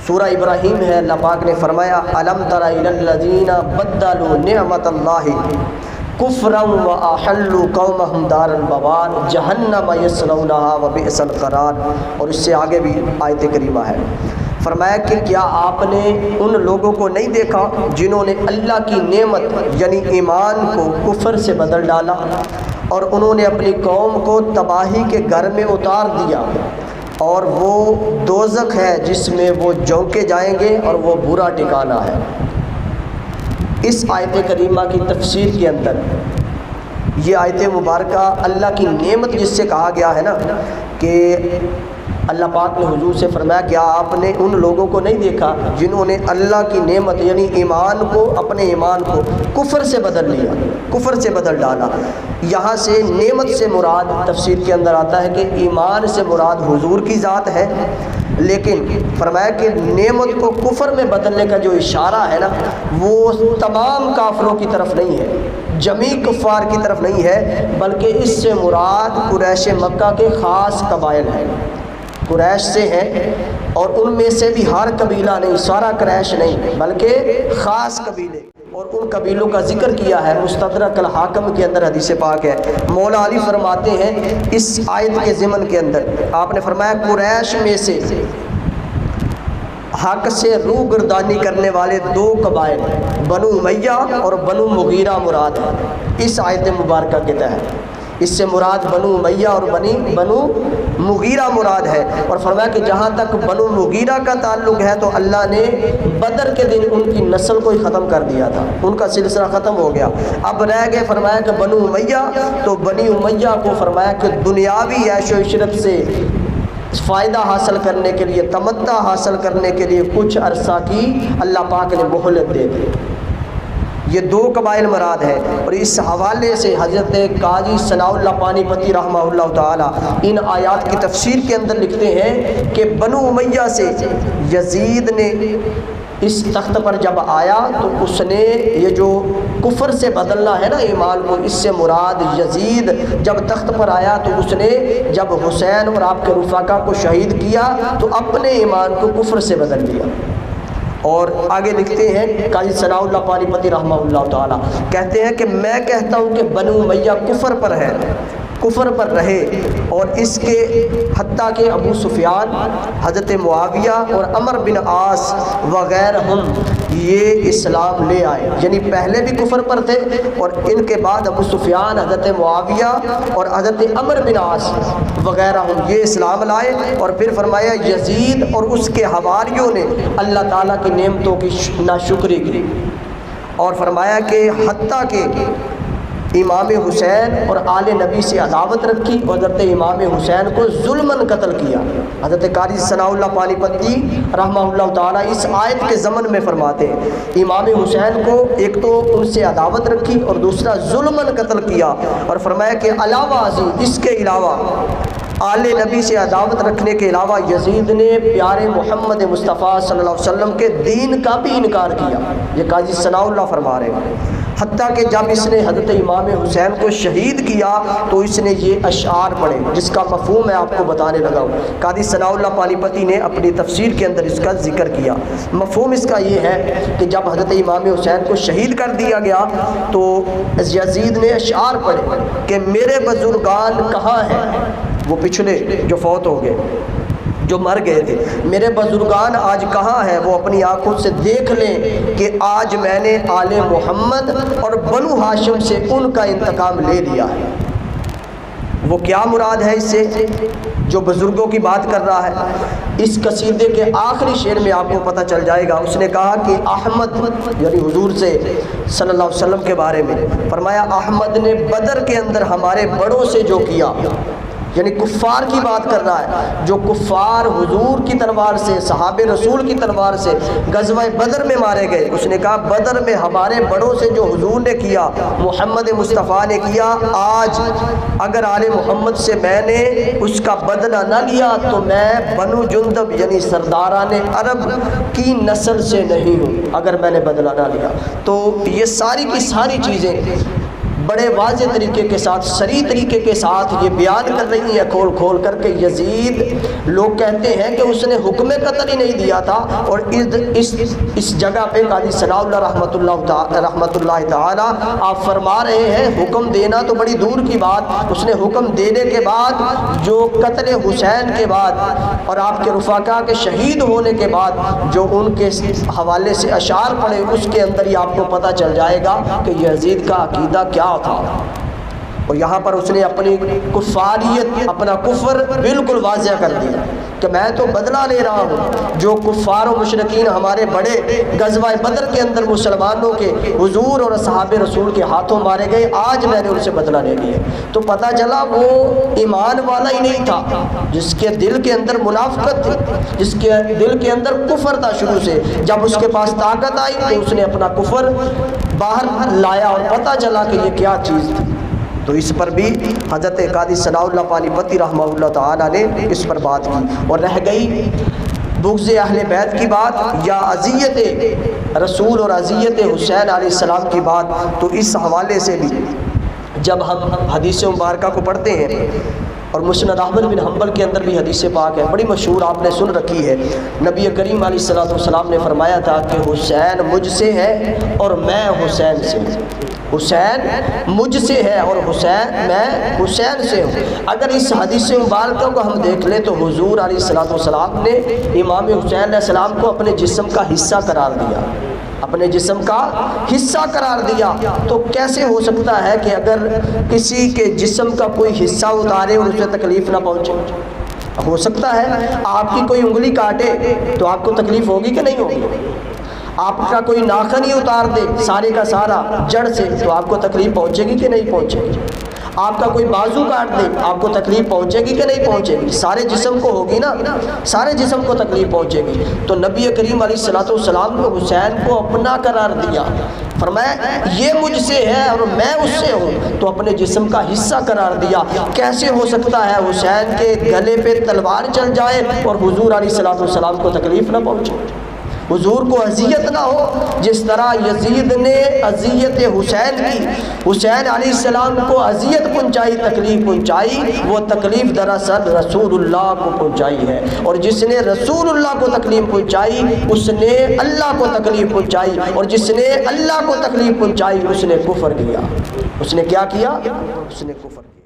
سورہ ابراہیم ہے، اللہ پاک نے فرمایا الم تر الی الذین بدلوا نعمت اللہ کفرا واحلوا قومهم دار البوار جہنم یصلونها وبئس القرار، اور اس سے آگے بھی آیت کریمہ ہے۔ فرمایا کہ کیا آپ نے ان لوگوں کو نہیں دیکھا جنہوں نے اللہ کی نعمت یعنی ایمان کو کفر سے بدل ڈالا اور انہوں نے اپنی قوم کو تباہی کے گھر میں اتار دیا، اور وہ دوزخ ہے جس میں وہ جھونکے جائیں گے اور وہ برا ٹھکانہ ہے۔ اس آیت کریمہ کی تفسیر کے اندر یہ آیت مبارکہ اللہ کی نعمت جس سے کہا گیا ہے نا کہ اللہ پاک نے حضور سے فرمایا کہ آپ نے ان لوگوں کو نہیں دیکھا جنہوں نے اللہ کی نعمت یعنی ایمان کو، اپنے ایمان کو کفر سے بدل لیا، کفر سے بدل ڈالا۔ یہاں سے نعمت سے مراد تفسیر کے اندر آتا ہے کہ ایمان سے مراد حضور کی ذات ہے، لیکن فرمایا کہ نعمت کو کفر میں بدلنے کا جو اشارہ ہے نا وہ تمام کافروں کی طرف نہیں ہے، جمیع کفار کی طرف نہیں ہے، بلکہ اس سے مراد قریش مکہ کے خاص قبائل ہیں، قریش سے ہیں، اور ان میں سے بھی ہر قبیلہ نہیں، سارا قریش نہیں، بلکہ خاص قبیلے، اور ان قبیلوں کا ذکر کیا ہے مستدرک الحاکم کے اندر، حدیث پاک ہے۔ مولا علی فرماتے ہیں اس آیت کے ضمن کے اندر آپ نے فرمایا قریش میں سے حق سے روگردانی کرنے والے دو قبائل بنو امیہ اور بنو مغیرہ مراد ہے اس آیت مبارکہ کے تحت۔ اس سے مراد بنو امیہ اور بنو مغیرہ مراد ہے، اور فرمایا کہ جہاں تک بنو مغیرہ کا تعلق ہے تو اللہ نے بدر کے دن ان کی نسل کو ہی ختم کر دیا تھا، ان کا سلسلہ ختم ہو گیا۔ اب رہ گئے فرمایا کہ بنو امیہ، تو بنی امیہ کو فرمایا کہ دنیاوی عیش و عشرت سے فائدہ حاصل کرنے کے لیے، تمتع حاصل کرنے کے لیے کچھ عرصہ کی اللہ پاک نے مہلت دے دی۔ یہ دو قبائل مراد ہے، اور اس حوالے سے حضرت قاضی ثناء اللہ پانی پتی رحمہ اللہ تعالی ان آیات کی تفسیر کے اندر لکھتے ہیں کہ بنو امیہ سے یزید نے اس تخت پر جب آیا تو اس نے یہ جو کفر سے بدلنا ہے نا ایمان کو، اس سے مراد یزید جب تخت پر آیا تو اس نے جب حسین اور آپ کے رفقا کو شہید کیا تو اپنے ایمان کو کفر سے بدل دیا۔ اور آگے لکھتے ہیں قاضی ثناء اللہ پانی پتی رحمہ اللہ تعالی کہتے ہیں کہ میں کہتا ہوں کہ بنو امیہ کفر پر ہے، کفر پر رہے، اور اس کے حتیٰ کہ ابو سفیان، حضرت معاویہ اور عمر بن عاص وغیرہ یہ اسلام لے آئے، یعنی پہلے بھی کفر پر تھے اور ان کے بعد ابو سفیان، حضرت معاویہ اور حضرت عمر بن عاص وغیرہ یہ اسلام لائے، اور پھر فرمایا یزید اور اس کے حواریوں نے اللہ تعالیٰ کی نعمتوں کی ناشکری کی، اور فرمایا کہ حتیٰ کہ امام حسین اور آل نبی سے عداوت رکھی اور حضرت امام حسین کو ظلماً قتل کیا۔ حضرت قاضی ثناء اللہ پانی پتی رحمہ اللہ تعالیٰ اس آیت کے ضمن میں فرماتے ہیں امام حسین کو ایک تو ان سے عداوت رکھی اور دوسرا ظلماً قتل کیا، اور فرمایا کہ علاوہ ازیں اس کے علاوہ آل نبی سے عداوت رکھنے کے علاوہ یزید نے پیارے محمد مصطفیٰ صلی اللہ علیہ وسلم کے دین کا بھی انکار کیا۔ یہ قاضی ثناء اللہ فرما رہے ہیں، حتیٰ کہ جب اس نے حضرت امام حسین کو شہید کیا تو اس نے یہ اشعار پڑھے جس کا مفہوم میں آپ کو بتانے لگا ہوں۔ قاضی ثناء اللہ پانی پتی نے اپنی تفسیر کے اندر اس کا ذکر کیا۔ مفہوم اس کا یہ ہے کہ جب حضرت امام حسین کو شہید کر دیا گیا تو یزید نے اشعار پڑھے کہ میرے بزرگان کہاں ہیں، وہ پچھلے جو فوت ہو گئے، جو مر گئے تھے، میرے بزرگان آج کہاں ہیں، وہ اپنی آنکھوں سے دیکھ لیں کہ آج میں نے آل محمد اور بنو ہاشم سے ان کا انتقام لے لیا ہے۔ وہ کیا مراد ہے اس سے جو بزرگوں کی بات کر رہا ہے؟ اس قصیدے کے آخری شعر میں آپ کو پتہ چل جائے گا۔ اس نے کہا کہ احمد یعنی حضور سے صلی اللہ علیہ وسلم کے بارے میں فرمایا احمد نے بدر کے اندر ہمارے بڑوں سے جو کیا، یعنی کفار کی بات کر رہا ہے، جو کفار حضور کی تلوار سے، صحابہ رسول کی تلوار سے غزوہ بدر میں مارے گئے، اس نے کہا بدر میں ہمارے بڑوں سے جو حضور نے کیا، محمد مصطفیٰ نے کیا، آج اگر آل محمد سے میں نے اس کا بدلہ نہ لیا تو میں بنو جندب یعنی سرداران عرب کی نسل سے نہیں ہوں، اگر میں نے بدلہ نہ لیا۔ تو یہ ساری کی ساری چیزیں بڑے واضح طریقے کے ساتھ، صریح طریقے کے ساتھ یہ بیان کر رہی ہیں کھول کھول کر کے یزید لوگ کہتے ہیں کہ اس نے حکم قتل ہی نہیں دیا تھا، اور اس جگہ پہ قاضی ثناء اللہ رحمۃ اللہ تعالی آپ فرما رہے ہیں حکم دینا تو بڑی دور کی بات، اس نے حکم دینے کے بعد جو قتل حسین کے بعد اور آپ کے رفقا کے شہید ہونے کے بعد جو ان کے حوالے سے اشعار پڑے، اس کے اندر ہی آپ کو پتہ چل جائے گا کہ یزید کا عقیدہ کیا تھا۔ اور یہاں پر اس نے اپنی کفاریت، اپنا کفر بالکل واضح کر دیا کہ میں تو بدلہ لے رہا ہوں، جو کفار و مشرکین ہمارے بڑے غزوہ بدر کے اندر مسلمانوں کے حضور اور اصحاب رسول کے ہاتھوں مارے گئے، آج میں نے ان سے بدلہ لے لیا۔ تو پتہ چلا وہ ایمان والا ہی نہیں تھا، جس کے دل کے اندر منافقت تھی، جس کے دل کے اندر کفر تھا شروع سے۔ جب اس کے پاس طاقت آئی تو اس نے اپنا کفر باہر لایا اور پتہ چلا کہ یہ کیا چیز تھی۔ تو اس پر بھی حضرت قاضی ثناء اللہ پانی پتی رحمہ اللہ تعالیٰ نے اس پر بات کی۔ اور رہ گئی بغض اہل بیت کی بات یا اذیت رسول اور اذیت حسین علیہ السلام کی بات، تو اس حوالے سے بھی جب ہم حدیث مبارکہ کو پڑھتے ہیں، اور مسند احمد بن حنبل کے اندر بھی حدیث پاک ہے، بڑی مشہور، آپ نے سن رکھی ہے، نبی کریم علیہ الصلوۃ والسلام نے فرمایا تھا کہ حسین مجھ سے ہے اور میں حسین سے ہوں۔ حسین مجھ سے ہے اور میں حسین سے ہوں۔ اگر اس حدیث مبارکہ کو ہم دیکھ لیں تو حضور علیہ الصلوۃ والسلام نے امام حسین علیہ السلام کو اپنے جسم کا حصہ قرار دیا، اپنے جسم کا حصہ قرار دیا۔ تو کیسے ہو سکتا ہے کہ اگر کسی کے جسم کا کوئی حصہ اتارے اور اسے تکلیف نہ پہنچے؟ ہو سکتا ہے آپ کی کوئی انگلی کاٹے تو آپ کو تکلیف ہوگی کہ نہیں ہوگی؟ آپ کا کوئی ناخن ہی اتار دے سارے کا سارا جڑ سے تو آپ کو تکلیف پہنچے گی کہ نہیں پہنچے گی؟ آپ کا کوئی بازو کاٹ دے آپ کو تکلیف پہنچے گی کہ نہیں پہنچے گی؟ سارے جسم کو ہوگی نا، سارے جسم کو تکلیف پہنچے گی۔ تو نبی کریم علیہ الصلوۃ والسلام نے حسین کو اپنا قرار دیا، فرمایا یہ مجھ سے ہے اور میں اس سے ہوں، تو اپنے جسم کا حصہ قرار دیا۔ کیسے ہو سکتا ہے حسین کے گلے پہ تلوار چل جائے اور حضور علیہ الصلوۃ والسلام کو تکلیف نہ پہنچے، حضور کو اذیت نہ ہو؟ جس طرح یزید نے اذیت حسین کی، حسین علیہ السلام کو اذیت پہنچائی، تکلیف پہنچائی، وہ تکلیف دراصل رسول اللہ کو پہنچائی ہے، اور جس نے رسول اللہ کو تکلیف پہنچائی اس نے اللہ کو تکلیف پہنچائی، اور جس نے اللہ کو تکلیف پہنچائی اس نے کفر کیا۔ اس نے کیا کیا؟ اس نے کفر کیا۔